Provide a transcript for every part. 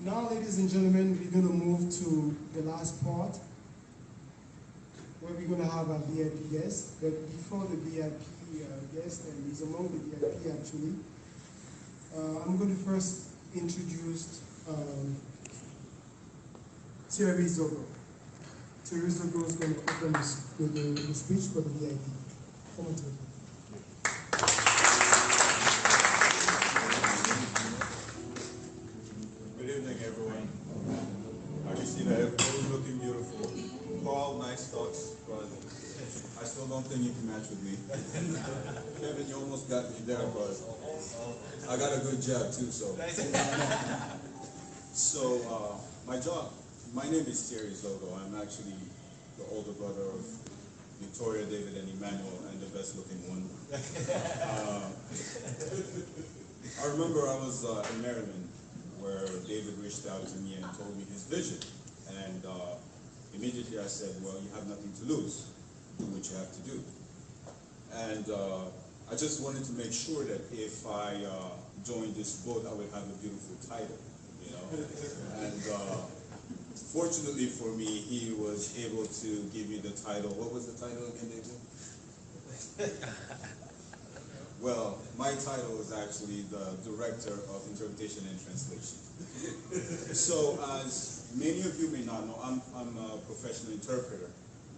Now, ladies and gentlemen, we're going to move to the last part, where we're going to have a VIP guest. But before the VIP guest, and he's among the VIP actually, I'm going to first introduce Thierry Zogo. Thierry Zogo is going to open the speech for the VIP. Come on, Thierry. Good evening, everyone. I see that everybody's looking beautiful. Paul, nice thoughts, but I still don't think you can match with me. Kevin, you almost got me there, but I got a good job too, so. So, my name is Thierry Zogo. I'm actually the older brother of Victoria, David, and Emmanuel, and the best looking one. I remember I was in Maryland, where David reached out to me and told me his vision. And immediately I said, well, you have nothing to lose. Do what you have to do. And I just wanted to make sure that if I joined this boat, I would have a beautiful title, you know. And fortunately for me, he was able to give me the title. What was the title again, David? Well, my title is actually the Director of Interpretation and Translation. So, as many of you may not know, I'm a professional interpreter.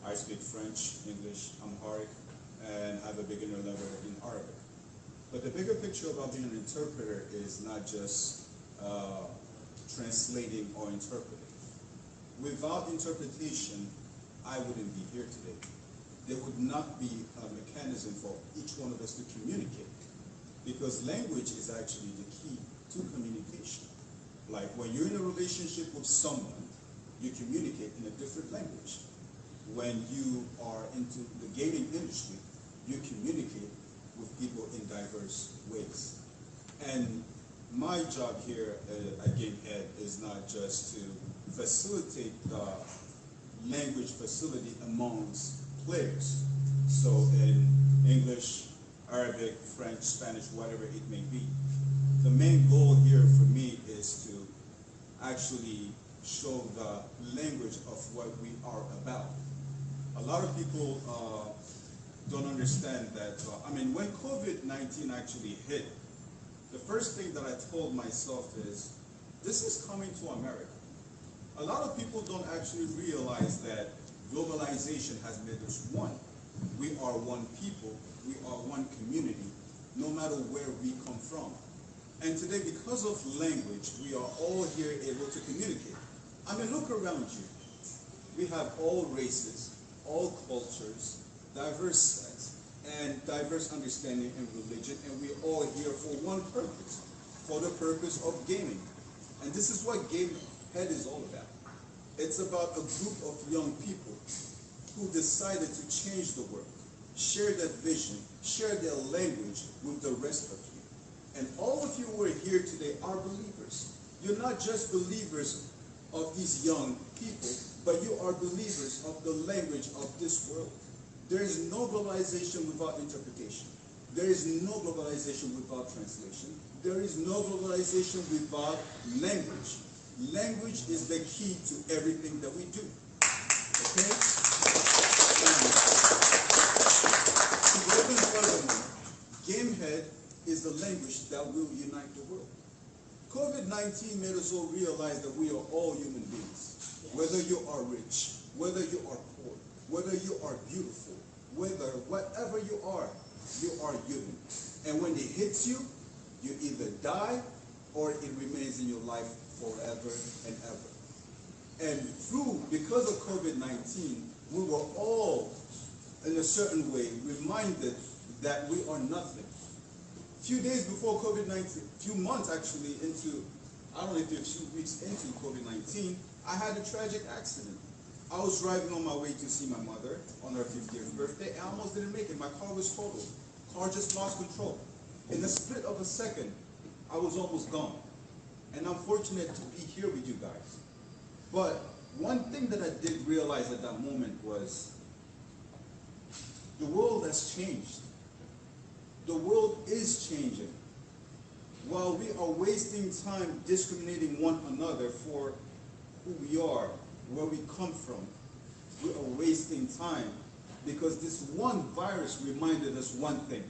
I speak French, English, Amharic, and have a beginner level in Arabic. But the bigger picture about being an interpreter is not just translating or interpreting. Without interpretation, I wouldn't be here today. There would not be a mechanism for each one of us to communicate, because language is actually the key to communication. Like when you're in a relationship with someone, you communicate in a different language. When you are into the gaming industry, you communicate with people in diverse ways. And my job here at Gamehead is not just to facilitate the language facility amongst players. So in English, Arabic, French, Spanish, whatever it may be. The main goal here for me is to actually show the language of what we are about. A lot of people don't understand that, when COVID-19 actually hit, the first thing that I told myself is, this is coming to America. A lot of people don't actually realize that globalization has made us one. We are one people, we are one community, no matter where we come from. And today, because of language, we are all here able to communicate. Look around you. We have all races, all cultures, diverse sects, and diverse understanding and religion, and we're all here for one purpose, for the purpose of gaming. And this is what Gamehead is all about. It's about a group of young people who decided to change the world, share that vision, share their language with the rest of you. And all of you who are here today are believers. You're not just believers of these young people, but you are believers of the language of this world. There is no globalization without interpretation. There is no globalization without translation. There is no globalization without language. Language is the key to everything that we do. Okay? To go even furthermore, Gamehead is the language that will unite the world. COVID-19 made us all realize that we are all human beings. Whether you are rich, whether you are poor, whether you are beautiful, whatever you are human. And when it hits you, you either die or it remains in your life forever and ever. And because of COVID-19, we were all, in a certain way, reminded that we are nothing. A few days before COVID-19, few months actually into, I don't know if a few weeks into COVID-19, I had a tragic accident. I was driving on my way to see my mother on her 50th birthday, and I almost didn't make it. My car was totaled. Car just lost control. In a split of a second, I was almost gone. And I'm fortunate to be here with you guys. But one thing that I did realize at that moment was the world has changed. The world is changing. while we are wasting time discriminating one another for who we are, where we come from, we are wasting time because this one virus reminded us one thing: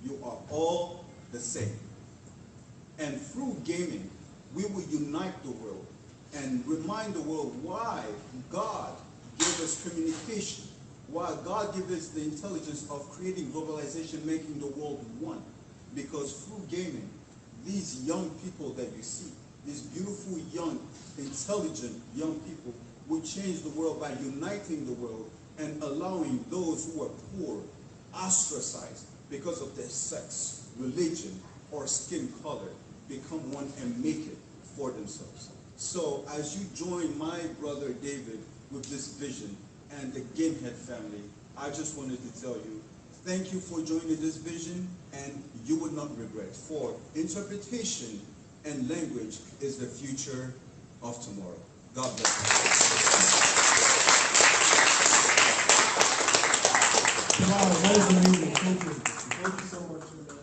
you are all the same. And through gaming, we will unite the world and remind the world why God gave us communication, why God gave us the intelligence of creating globalization, making the world one. Because through gaming, these young people that you see, these beautiful, young, intelligent young people, will change the world by uniting the world and allowing those who are poor, ostracized because of their sex, religion, or skin color, become one and make it for themselves. So as you join my brother David with this vision and the Gamehead family, I just wanted to tell you, thank you for joining this vision, and you would not regret. For interpretation and language is the future of tomorrow. God bless you. Wow, that is amazing.